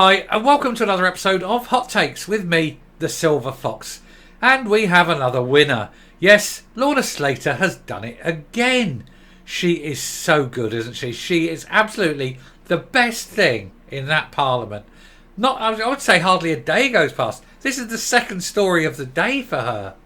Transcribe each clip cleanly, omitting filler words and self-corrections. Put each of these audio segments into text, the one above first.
Hi, and welcome to another episode of Hot Takes with me, the Silver Fox. And we have another winner. Yes, Lorna Slater has done it again. She is so good, isn't she? She is absolutely the best thing in that Parliament. I would say hardly a day goes past. This is the second story of the day for her.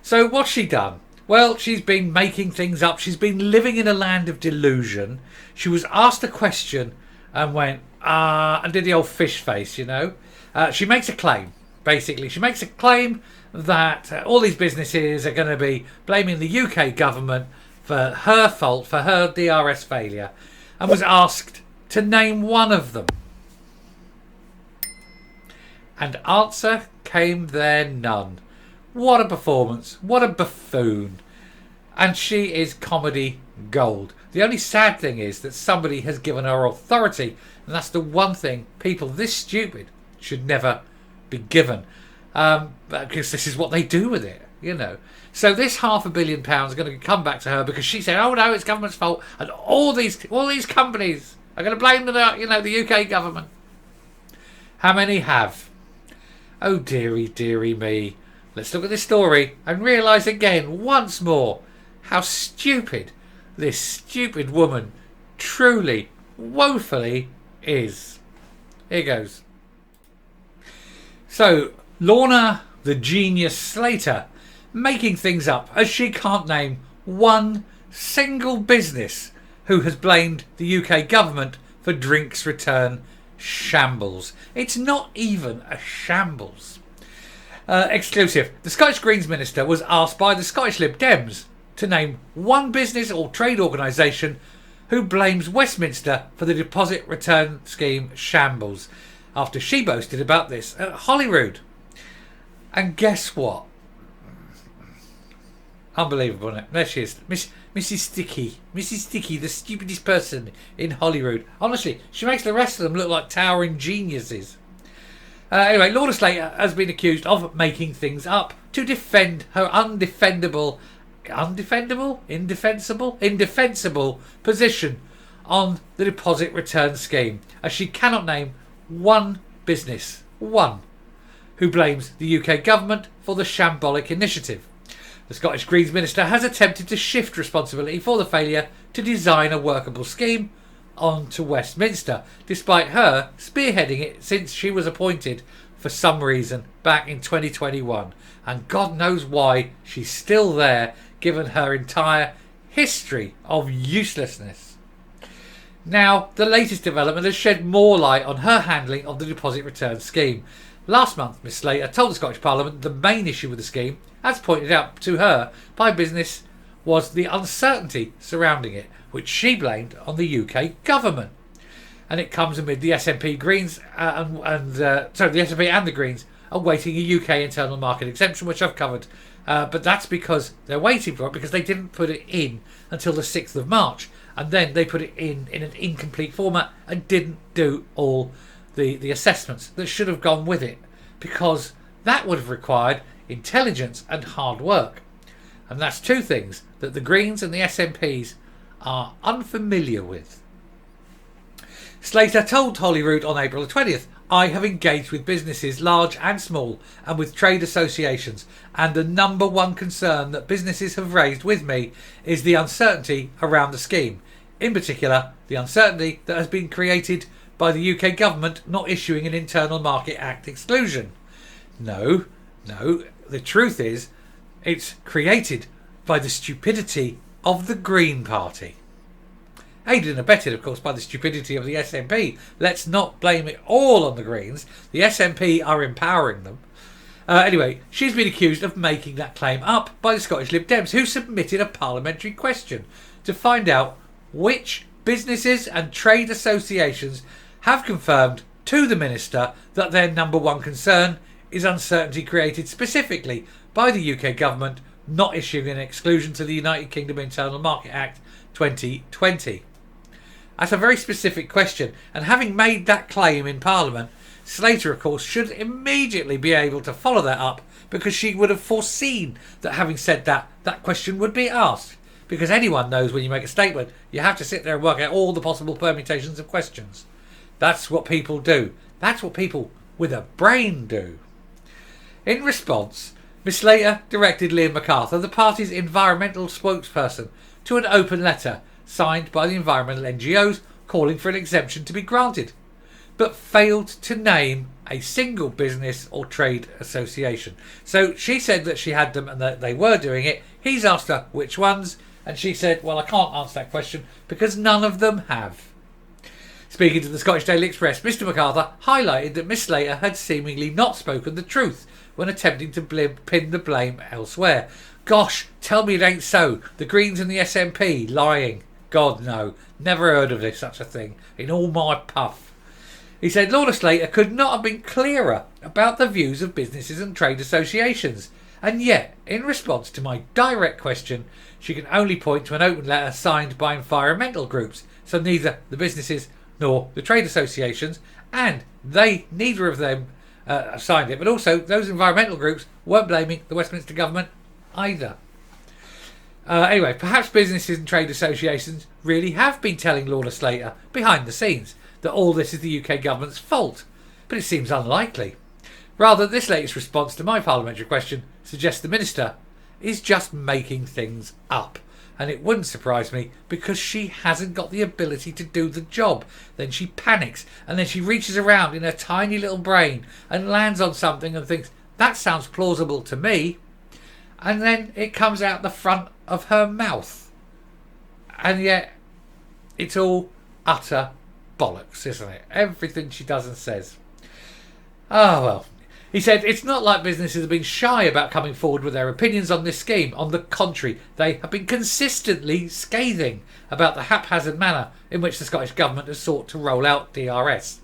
So what's she done? Well, she's been making things up. She's been living in a land of delusion. She was asked a question and went, and did the old fish face, you know. She makes a claim, basically. She makes a claim that all these businesses are going to be blaming the UK government for her fault, for her DRS failure, and was asked to name one of them. And answer came there none. What a performance. What a buffoon. And she is comedy gold. The only sad thing is that somebody has given her authority, and that's the one thing people this stupid should never be given. Because this is what they do with it, you know. So this £500 million is going to come back to her because she said, oh no, it's government's fault, and all these companies are going to blame the UK government. How many have? Oh dearie, dearie me. Let's look at this story and realise again, once more, how stupid this stupid woman truly, woefully is. Here goes. So, Lorna, the genius Slater, making things up as she can't name one single business who has blamed the UK government for drinks return shambles. It's not even a shambles. Exclusive. The Scottish Greens Minister was asked by the Scottish Lib Dems to name one business or trade organisation who blames Westminster for the deposit return scheme shambles after she boasted about this at Holyrood. And guess what? Unbelievable, isn't it? There she is. Mrs. Sticky. Mrs. Sticky, the stupidest person in Holyrood. Honestly, she makes the rest of them look like towering geniuses. Anyway, Lorna Slater has been accused of making things up to defend her indefensible position on the deposit return scheme, as she cannot name one business, who blames the UK government for the shambolic initiative. The Scottish Greens Minister has attempted to shift responsibility for the failure to design a workable scheme onto Westminster, despite her spearheading it since she was appointed for some reason back in 2021. And God knows why she's still there, given her entire history of uselessness. Now, the latest development has shed more light on her handling of the deposit return scheme. Last month, Miss Slater told the Scottish Parliament the main issue with the scheme, as pointed out to her by business, was the uncertainty surrounding it, which she blamed on the UK government. And it comes amid the SNP Greens the SNP and the Greens awaiting a UK internal market exemption, which I've covered. But that's because they're waiting for it, because they didn't put it in until the 6th of March. And then they put it in an incomplete format and didn't do all the assessments that should have gone with it, because that would have required intelligence and hard work. And that's two things that the Greens and the SNPs are unfamiliar with. Slater told Holyrood on April the 20th, I have engaged with businesses large and small and with trade associations, and the number one concern that businesses have raised with me is the uncertainty around the scheme. In particular, the uncertainty that has been created by the UK government not issuing an Internal Market Act exclusion. No, the truth is it's created by the stupidity of the Green Party. Aided and abetted, of course, by the stupidity of the SNP. Let's not blame it all on the Greens. The SNP are empowering them. Anyway, she's been accused of making that claim up by the Scottish Lib Dems, who submitted a parliamentary question to find out which businesses and trade associations have confirmed to the Minister that their number one concern is uncertainty created specifically by the UK government not issuing an exclusion to the United Kingdom Internal Market Act 2020. That's a very specific question, and having made that claim in Parliament, Slater, of course, should immediately be able to follow that up, because she would have foreseen that having said that, that question would be asked. Because anyone knows when you make a statement, you have to sit there and work out all the possible permutations of questions. That's what people do. That's what people with a brain do. In response, Miss Slater directed Liam MacArthur, the party's environmental spokesperson, to an open letter signed by the environmental NGOs calling for an exemption to be granted, but failed to name a single business or trade association. So she said that she had them and that they were doing it. He's asked her which ones, and she said, well, I can't answer that question because none of them have. Speaking to the Scottish Daily Express, Mr MacArthur highlighted that Miss Slater had seemingly not spoken the truth when attempting to pin the blame elsewhere. Gosh, tell me it ain't so. The Greens and the SNP lying. God, no. Never heard of this, such a thing, in all my puff. He said Lorna Slater could not have been clearer about the views of businesses and trade associations. And yet, in response to my direct question, she can only point to an open letter signed by environmental groups. So neither the businesses nor the trade associations, and neither of them signed it. But also, those environmental groups weren't blaming the Westminster government either. Anyway, perhaps businesses and trade associations really have been telling Lorna Slater behind the scenes that all this is the UK government's fault, but it seems unlikely. Rather, this latest response to my parliamentary question suggests the minister is just making things up. And it wouldn't surprise me because she hasn't got the ability to do the job. Then she panics and then she reaches around in her tiny little brain and lands on something and thinks, that sounds plausible to me. And then it comes out the front of her mouth. And yet it's all utter bollocks, isn't it? Everything she does and says. Oh, well. He said, it's not like businesses have been shy about coming forward with their opinions on this scheme. On the contrary, they have been consistently scathing about the haphazard manner in which the Scottish Government has sought to roll out DRS.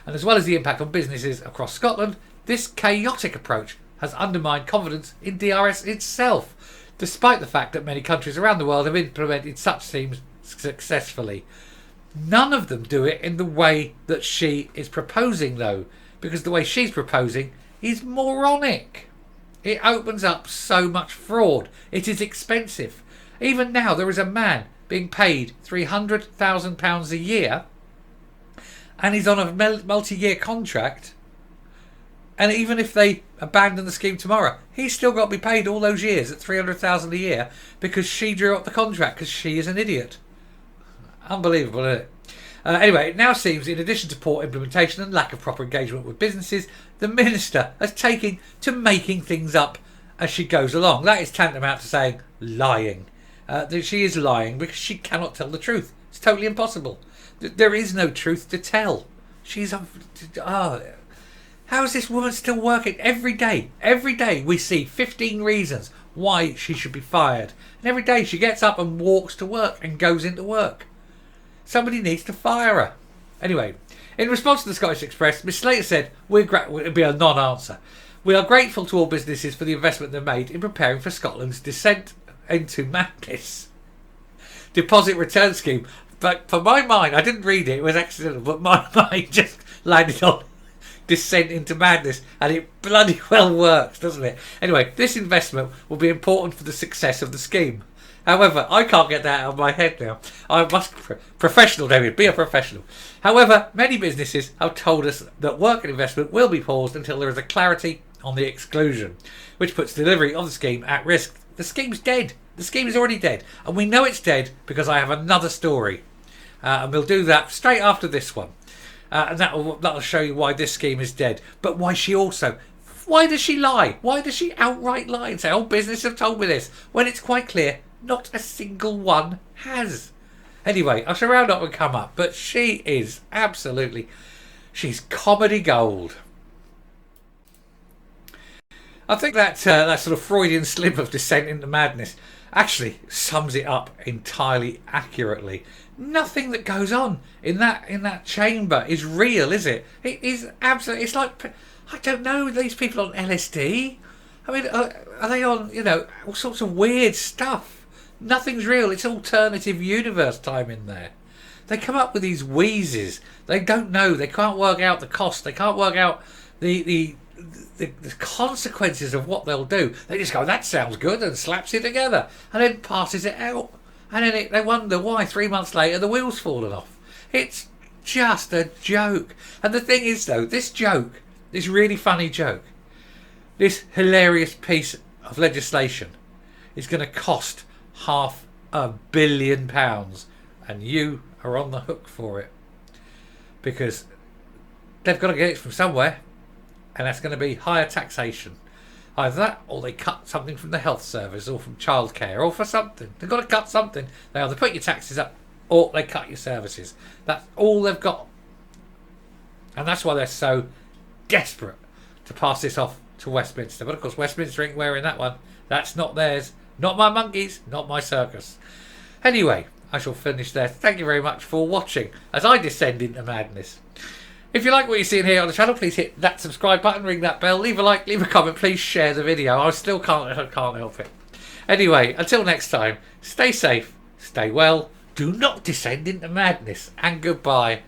And as well as the impact on businesses across Scotland, this chaotic approach has undermined confidence in DRS itself, despite the fact that many countries around the world have implemented such schemes successfully. None of them do it in the way that she is proposing, though, because the way she's proposing is moronic. It opens up so much fraud. It is expensive. Even now, there is a man being paid £300,000 a year, and he's on a multi-year contract. And even if they abandon the scheme tomorrow, he's still got to be paid all those years at £300,000 a year because she drew up the contract because she is an idiot. Unbelievable, isn't it? Anyway, it now seems, in addition to poor implementation and lack of proper engagement with businesses, the minister has taken to making things up as she goes along. That is tantamount to saying lying. She is lying because she cannot tell the truth. It's totally impossible. There is no truth to tell. How is this woman still working? Every day we see 15 reasons why she should be fired. And every day she gets up and walks to work and goes into work. Somebody needs to fire her. Anyway, in response to the Scottish Express, Miss Slater said, it'll be a non-answer. We are grateful to all businesses for the investment they've made in preparing for Scotland's descent into madness. Deposit return scheme. But for my mind, I didn't read it was accidental, but my mind just landed on descent into madness, and it bloody well works, doesn't it? Anyway, this investment will be important for the success of the scheme. However, I can't get that out of my head now. I must... Professional, David. Be a professional. However, many businesses have told us that work and investment will be paused until there is a clarity on the exclusion, which puts delivery of the scheme at risk. The scheme's dead. The scheme is already dead. And we know it's dead because I have another story. And we'll do that straight after this one. And that'll show you why this scheme is dead. But why she also... Why does she lie? Why does she outright lie and say, oh, business have told me this, when it's quite clear not a single one has? Anyway, I shall round up and come up, but she is absolutely... She's comedy gold. I think that sort of Freudian slip of descent into madness actually sums it up entirely accurately. Nothing that goes on in that chamber is real, is it? It is absolutely... It's like... I don't know, these people on LSD? I mean, are they on, all sorts of weird stuff? Nothing's real. It's alternative universe time in there. They come up with these wheezes. They don't know. They can't work out the cost. They can't work out the consequences of what they'll do. They just go, that sounds good, and slaps it together and then passes it out. And then they wonder why 3 months later the wheel's fallen off. It's just a joke. And the thing is, though, this joke, this really funny joke, this hilarious piece of legislation is going to cost £500 million, and you are on the hook for it, because they've got to get it from somewhere, and that's going to be higher taxation. Either that, or they cut something from the health service, or from childcare, or for something. They've got to cut something. They either put your taxes up, or they cut your services. That's all they've got. And that's why they're so desperate to pass this off to Westminster. But of course, Westminster ain't wearing that one. That's not theirs. Not my monkeys. Not my circus. Anyway, I shall finish there. Thank you very much for watching as I descend into madness. If you like what you're seeing here on the channel, please hit that subscribe button, ring that bell, leave a like, leave a comment, please share the video. I still can't help it. Anyway, until next time, stay safe, stay well, do not descend into madness, and goodbye.